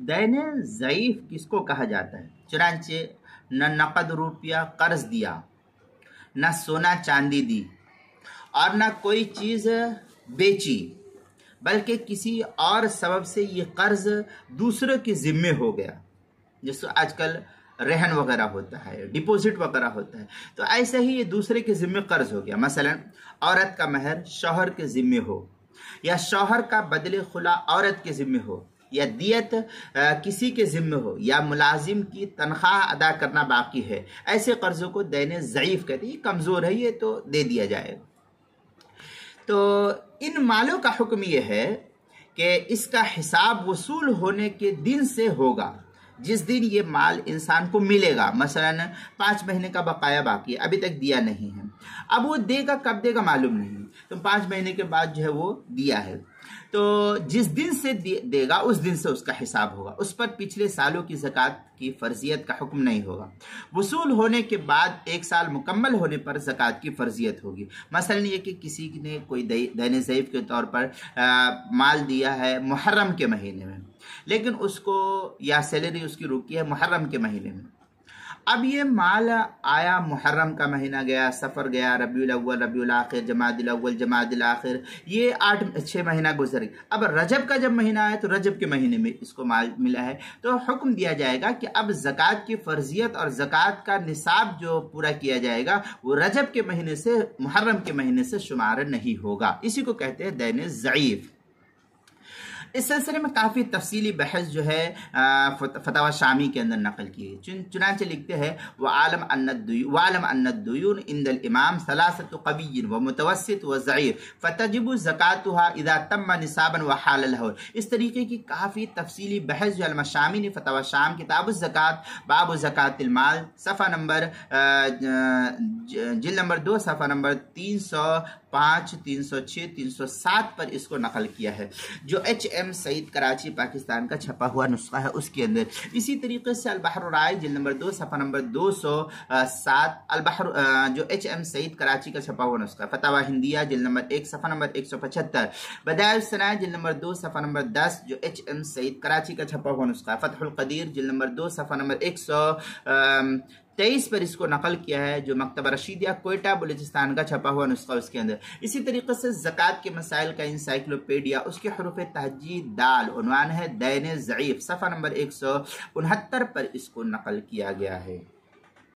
دین ضعیف کس کو کہا جاتا ہے؟ چنانچہ نہ نقد روپیہ قرض دیا، نہ سونا چاندی دی، اور نہ کوئی چیز بیچی، بلکہ کسی اور سبب سے یہ قرض دوسروں کے ذمے ہو گیا، جیسے آج کل رہن وغیرہ ہوتا ہے، ڈپوزٹ وغیرہ ہوتا ہے، تو ایسے ہی یہ دوسرے کے ذمے قرض ہو گیا۔ مثلا عورت کا مہر شوہر کے ذمے ہو، یا شوہر کا بدل خلا عورت کے ذمے ہو، یا دیت کسی کے ذمے ہو، یا ملازم کی تنخواہ ادا کرنا باقی ہے، ایسے قرضوں کو دین ضعیف کہتے ہیں۔ یہ کمزور ہے، یہ تو دے دیا جائے گا۔ تو ان مالوں کا حکم یہ ہے کہ اس کا حساب وصول ہونے کے دن سے ہوگا، جس دن یہ مال انسان کو ملے گا۔ مثلا 5 مہینے کا بقایا باقی ہے، ابھی تک دیا نہیں ہے، اب وہ دے گا، کب دے گا معلوم نہیں، تو 5 مہینے کے بعد جو ہے وہ دیا ہے، تو جس دن سے دے گا اس دن سے اس کا حساب ہوگا، اس پر پچھلے سالوں کی زکوٰۃ کی فرضیت کا حکم نہیں ہوگا۔ وصول ہونے کے بعد 1 سال مکمل ہونے پر زکوٰۃ کی فرضیت ہوگی۔ مثلا یہ کہ کسی نے کوئی دین ضعیف کے طور پر مال دیا ہے محرم کے مہینے میں، لیکن اس کو یا سیلری اس کی رکی ہے محرم کے مہینے میں، اب یہ مال آیا، محرم کا مہینہ گیا، سفر گیا، ربیع الاول، ربیع الاخر، جمادی الاول، جمادی الاخر، یہ 6 مہینہ گزر گیا۔ اب رجب کا جب مہینہ آیا تو رجب کے مہینے میں اس کو مال ملا ہے، تو حکم دیا جائے گا کہ اب زکوٰۃ کی فرضیت اور زکوٰۃ کا نصاب جو پورا کیا جائے گا وہ رجب کے مہینے سے، محرم کے مہینے سے شمار نہیں ہوگا۔ اسی کو کہتے ہیں دین ضعیف۔ اس سلسلے میں کافی تفصیلی بحث جو ہے فتاوی شامی کے اندر نقل کی ہے۔ چنانچہ لکھتے ہیں وَعَلَمْ أَنَّ الدُّيُونَ عِنْدَ الْإِمَامِ ثَلَاثَةُ قَوِيٍّ وَمُتَوَسِّطٍ وَضَعِيفٍ فَتَجِبُ زَكَاتُهَا إِذَا تَمَّ نِصَابًا وَحَالَ الْحَوْلِ۔ اس طریقے کی کافی تفصیلی بحث جو علامہ شامی نے فتاوی شام کتاب الزکوٰۃ باب زکوٰۃ المال صفحہ نمبر جلد نمبر 2 صفحہ نمبر 305، 306، 307 پر اس کو نقل کیا ہے، جو HM سعید کراچی پاکستان کا چھپا ہوا نسخہ ہے اس کے اندر۔ اسی طریقے سے البحر الرائق جلد نمبر 2 صفحہ نمبر 207، البحر جو HM سعید کراچی کا چھپا ہوا نسخہ، فتاوی ہندیہ جلد نمبر 1 صفحہ نمبر 175، بدائع الصنائع جلد نمبر 2 صفحہ نمبر 10 جو HM سعید کراچی کا چھپا ہوا نسخہ، فتح القدیر جلد نمبر 2 صفحہ نمبر 123 پر اس کو نقل کیا ہے، جو مکتبہ رشیدیہ کوئٹہ بلوچستان کا چھپا ہوا نسخہ اس کے اندر۔ اسی طریقے سے زکوٰۃ کے مسائل کا انسائکلوپیڈیا، اس کے حروف تہجی دال، عنوان ہے دین ضعیف، صفحہ نمبر 169 پر اس کو نقل کیا گیا ہے۔